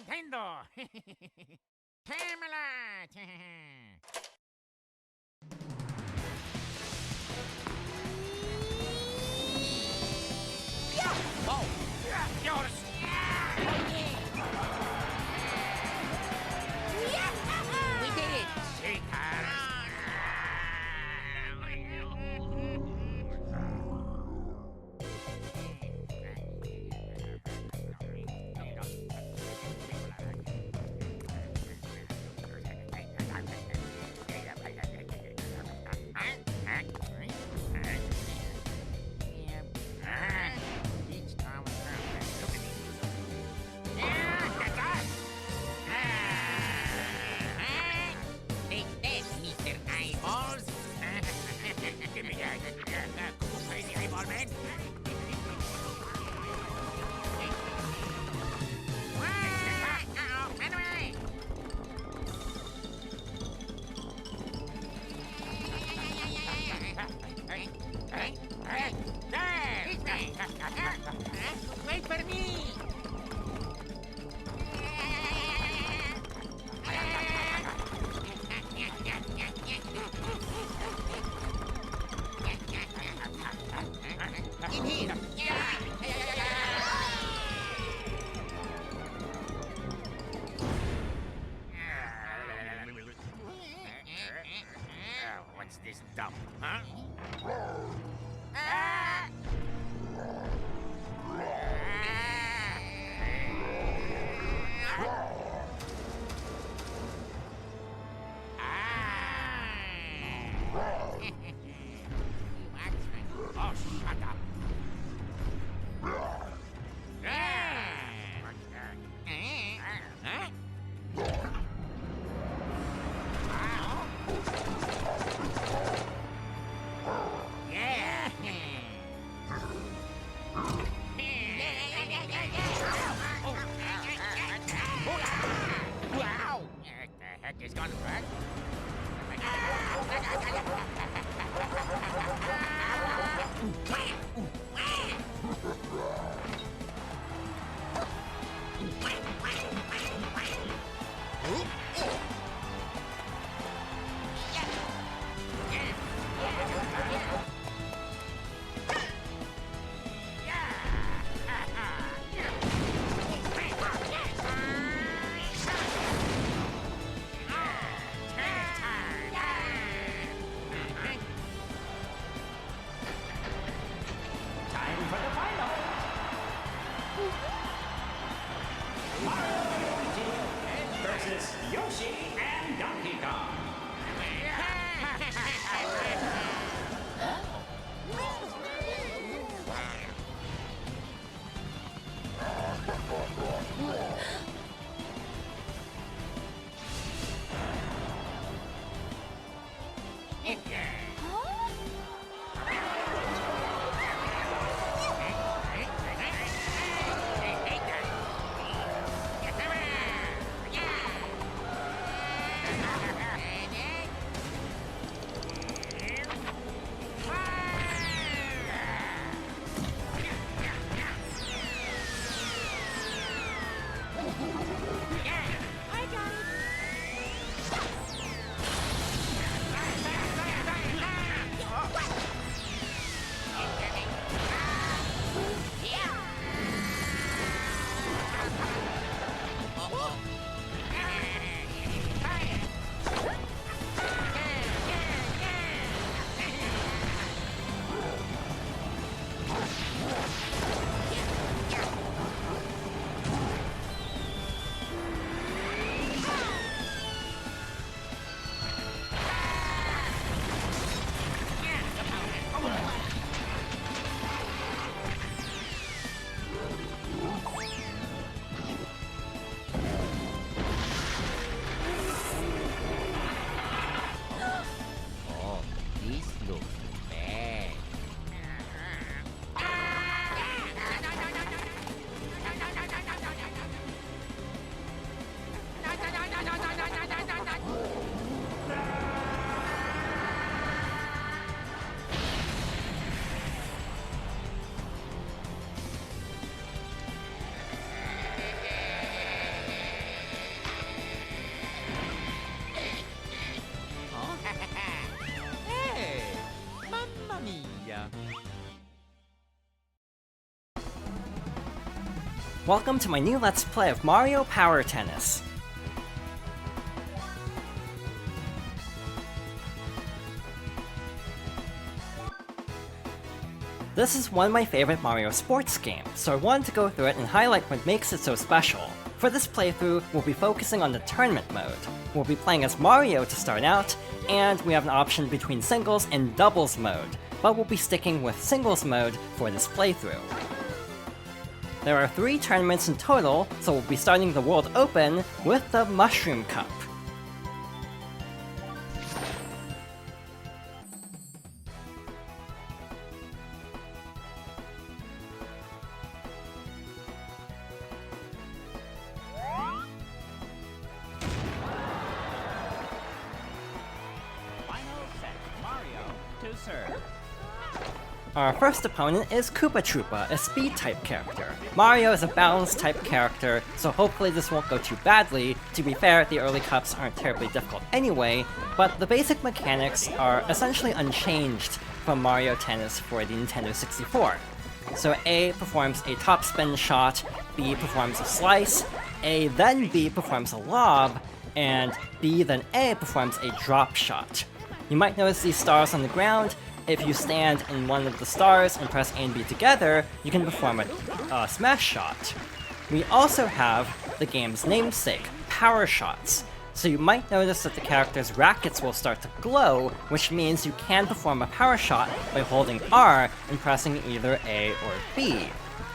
Nintendo! Camelot! Oh! Yours! We did it! Take this, Mr. Eyeballs! Give me that! Cool crazy eyeball man! Uh-oh, run away! Wait for me! In here! What's this dump, huh? Ah! Oh, shut up! Wow! What the heck is going on? Time for the final. Mario and Luigi versus Yoshi and Donkey Kong. Welcome to my new Let's Play of Mario Power Tennis. This is one of my favorite Mario sports games, so I wanted to go through it and highlight what makes it so special. For this playthrough, we'll be focusing on the tournament mode. We'll be playing as Mario to start out, and we have an option between singles and doubles mode, but we'll be sticking with singles mode for this playthrough. There are 3 tournaments in total, so we'll be starting the World Open with the Mushroom Cup. Our first opponent is Koopa Troopa, a speed-type character. Mario is a balance-type character, so hopefully this won't go too badly. To be fair, the early cups aren't terribly difficult anyway, but the basic mechanics are essentially unchanged from Mario Tennis for the Nintendo 64. So A performs a top spin shot, B performs a slice, A then B performs a lob, and B then A performs a drop shot. You might notice these stars on the ground. If you stand in one of the stars and press A and B together, you can perform a smash shot. We also have the game's namesake, Power Shots. So you might notice that the character's rackets will start to glow, which means you can perform a power shot by holding R and pressing either A or B.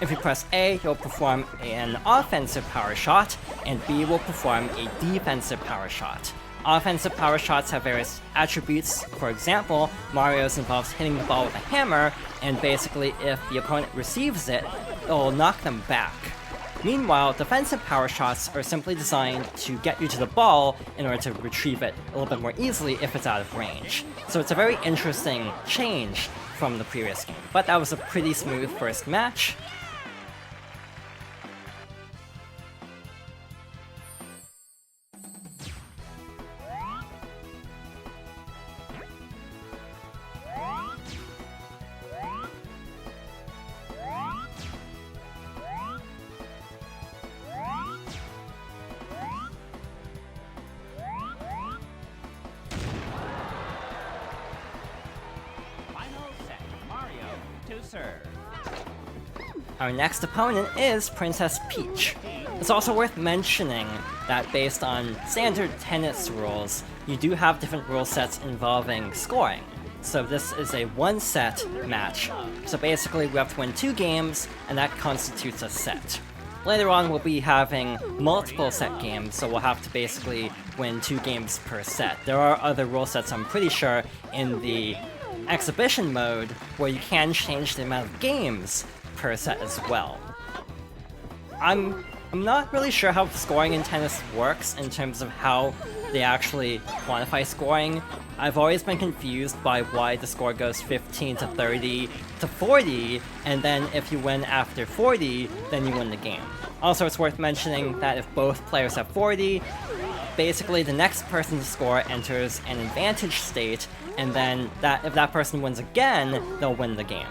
If you press A, you'll perform an offensive power shot, and B will perform a defensive power shot. Offensive power shots have various attributes. For example, Mario's involves hitting the ball with a hammer, and basically if the opponent receives it, it'll knock them back. Meanwhile, defensive power shots are simply designed to get you to the ball in order to retrieve it a little bit more easily if it's out of range. So it's a very interesting change from the previous game. But that was a pretty smooth first match. Our next opponent is Princess Peach. It's also worth mentioning that based on standard tennis rules, you do have different rule sets involving scoring. So this is a one-set match. So basically we have to win 2 games, and that constitutes a set. Later on we'll be having multiple set games, so we'll have to basically win 2 games per set. There are other rule sets, I'm pretty sure, in the exhibition mode, where you can change the amount of games per set as well. I'm not really sure how scoring in tennis works in terms of how they actually quantify scoring. I've always been confused by why the score goes 15 to 30 to 40, and then if you win after 40, then you win the game. Also, it's worth mentioning that if both players have 40, basically the next person to score enters an advantage state, and then if that person wins again, they'll win the game.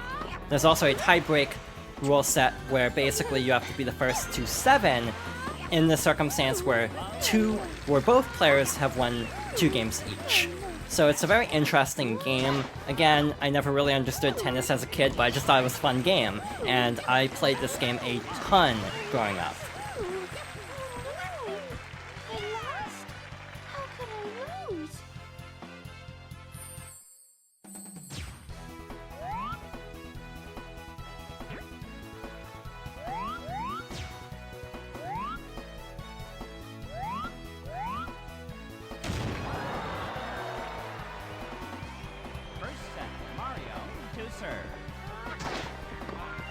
There's also a tie-break rule set where basically you have to be the first to 7 in the circumstance where both players have won 2 games each. So it's a very interesting game. Again, I never really understood tennis as a kid, but I just thought it was a fun game, and I played this game a ton growing up.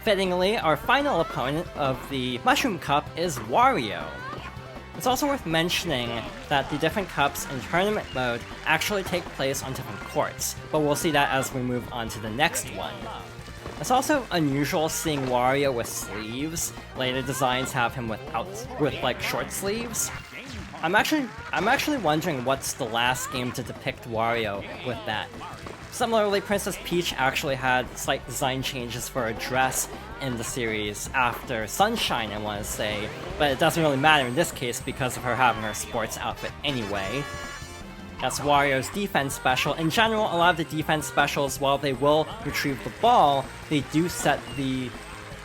Fittingly, our final opponent of the Mushroom Cup is Wario. It's also worth mentioning that the different cups in tournament mode actually take place on different courts, but we'll see that as we move on to the next one. It's also unusual seeing Wario with sleeves. Later designs have him with like short sleeves. I'm actually wondering what's the last game to depict Wario with that. Similarly, Princess Peach actually had slight design changes for her dress in the series after Sunshine, I want to say, but it doesn't really matter in this case because of her having her sports outfit anyway. That's Wario's defense special. In general, a lot of the defense specials, while they will retrieve the ball, they do set the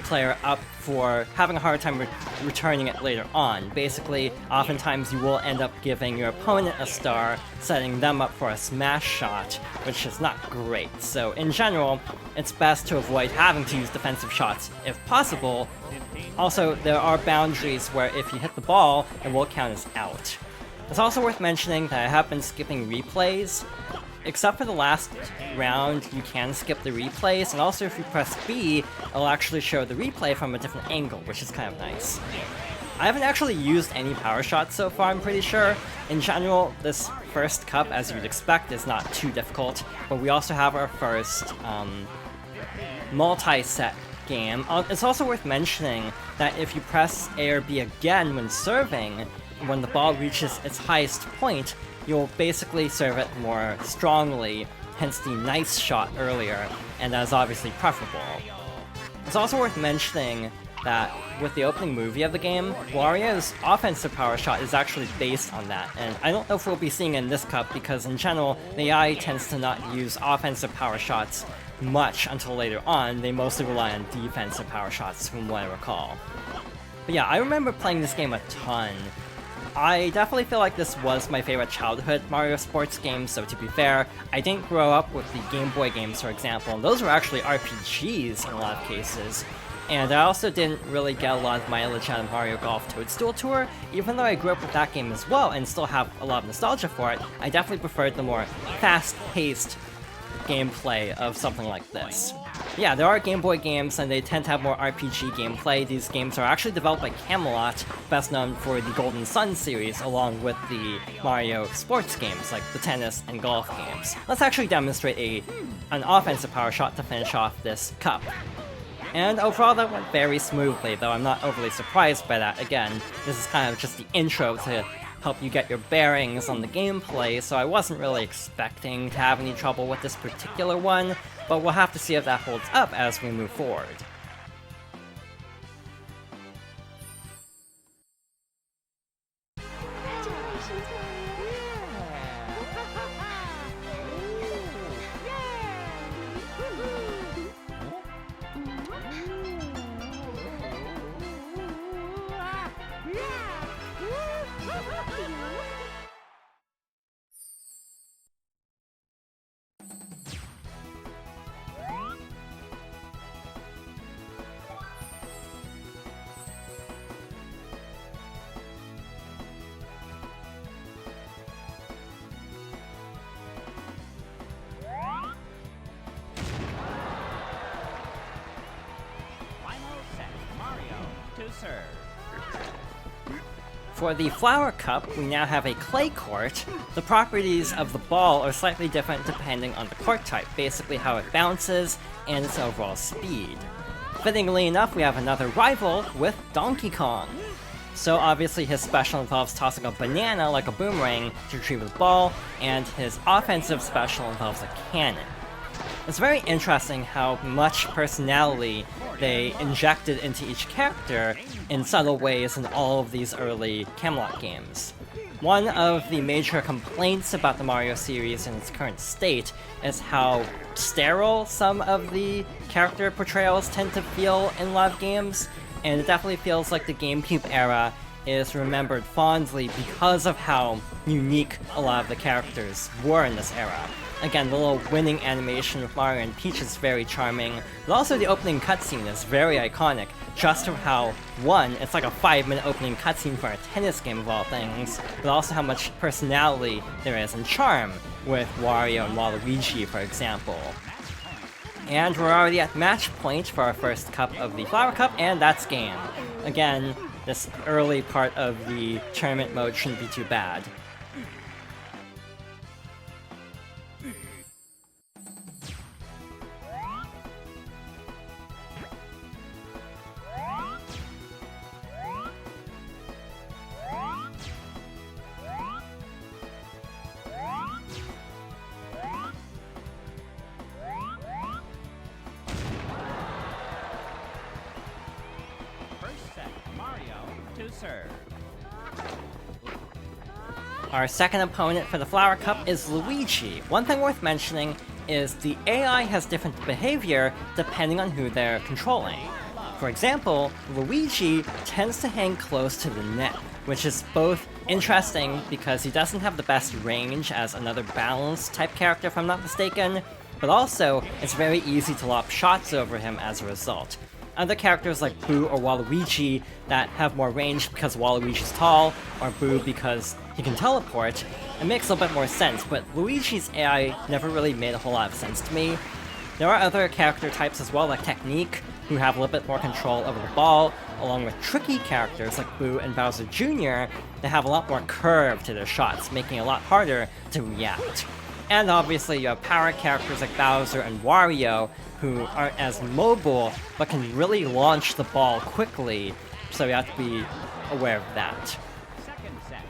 player up for having a hard time returning it later on. Basically, oftentimes you will end up giving your opponent a star, setting them up for a smash shot, which is not great. So in general, it's best to avoid having to use defensive shots if possible. Also, there are boundaries where if you hit the ball, it will count as out. It's also worth mentioning that I have been skipping replays. Except for the last round, you can skip the replays, and also if you press B, it'll actually show the replay from a different angle, which is kind of nice. I haven't actually used any power shots so far, I'm pretty sure. In general, this first cup, as you'd expect, is not too difficult, but we also have our first multi-set game. It's also worth mentioning that if you press A or B again when serving, when the ball reaches its highest point, you'll basically serve it more strongly, hence the nice shot earlier, and that is obviously preferable. It's also worth mentioning that with the opening movie of the game, Wario's offensive power shot is actually based on that, and I don't know if we'll be seeing it in this cup because in general, the AI tends to not use offensive power shots much until later on. They mostly rely on defensive power shots from what I recall. But yeah, I remember playing this game a ton. I definitely feel like this was my favorite childhood Mario sports game, so to be fair, I didn't grow up with the Game Boy games, for example, and those were actually RPGs in a lot of cases. And I also didn't really get a lot of mileage out of Mario Golf Toadstool Tour. Even though I grew up with that game as well and still have a lot of nostalgia for it, I definitely preferred the more fast-paced gameplay of something like this. Yeah, there are Game Boy games, and they tend to have more RPG gameplay. These games are actually developed by Camelot, best known for the Golden Sun series, along with the Mario sports games, like the tennis and golf games. Let's actually demonstrate an offensive power shot to finish off this cup. And overall, that went very smoothly, though I'm not overly surprised by that. Again, this is kind of just the intro to help you get your bearings on the gameplay, so I wasn't really expecting to have any trouble with this particular one, but we'll have to see if that holds up as we move forward. For the Flower Cup, we now have a clay court. The properties of the ball are slightly different depending on the court type, basically how it bounces and its overall speed. Fittingly enough, we have another rival with Donkey Kong. So obviously his special involves tossing a banana like a boomerang to retrieve the ball, and his offensive special involves a cannon. It's very interesting how much personality they injected into each character in subtle ways in all of these early Camelot games. One of the major complaints about the Mario series in its current state is how sterile some of the character portrayals tend to feel in a lot of games, and it definitely feels like the GameCube era is remembered fondly because of how unique a lot of the characters were in this era. Again, the little winning animation with Mario and Peach is very charming, but also the opening cutscene is very iconic, just from how, one, it's like a 5-minute opening cutscene for a tennis game of all things, but also how much personality there is and charm with Wario and Waluigi, for example. And we're already at match point for our first cup of the Flower Cup, and that's game. Again, this early part of the tournament mode shouldn't be too bad. serve. Our second opponent for the Flower Cup is Luigi. One thing worth mentioning is the AI has different behavior depending on who they're controlling. For example, Luigi tends to hang close to the net, which is both interesting because he doesn't have the best range as another balanced type character if I'm not mistaken, but also it's very easy to lob shots over him as a result. Other characters like Boo or Waluigi that have more range because Waluigi's tall, or Boo because he can teleport, it makes a little bit more sense, but Luigi's AI never really made a whole lot of sense to me. There are other character types as well, like Technique, who have a little bit more control over the ball, along with tricky characters like Boo and Bowser Jr. that have a lot more curve to their shots, making it a lot harder to react. And obviously you have power characters like Bowser and Wario, who aren't as mobile, but can really launch the ball quickly, so you have to be aware of that.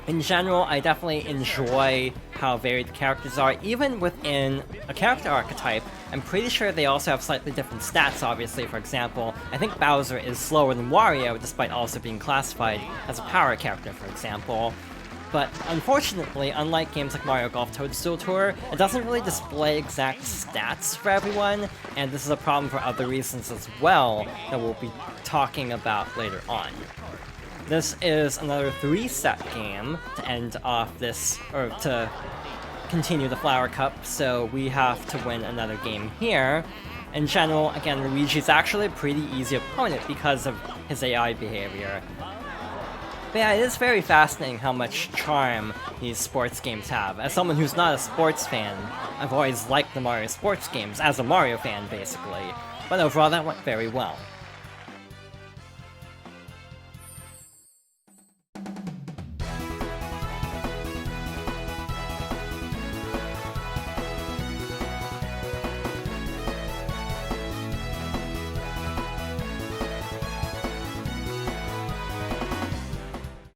In general, I definitely enjoy how varied the characters are, even within a character archetype. I'm pretty sure they also have slightly different stats, obviously. For example, I think Bowser is slower than Wario, despite also being classified as a power character, for example. But unfortunately, unlike games like Mario Golf Toadstool Tour, it doesn't really display exact stats for everyone, and this is a problem for other reasons as well that we'll be talking about later on. This is another 3-set game to end off this, or to continue the Flower Cup, so we have to win another game here. In general, again, Luigi's actually a pretty easy opponent because of his AI behavior. But yeah, it is very fascinating how much charm these sports games have. As someone who's not a sports fan, I've always liked the Mario sports games, as a Mario fan basically. But overall, that went very well.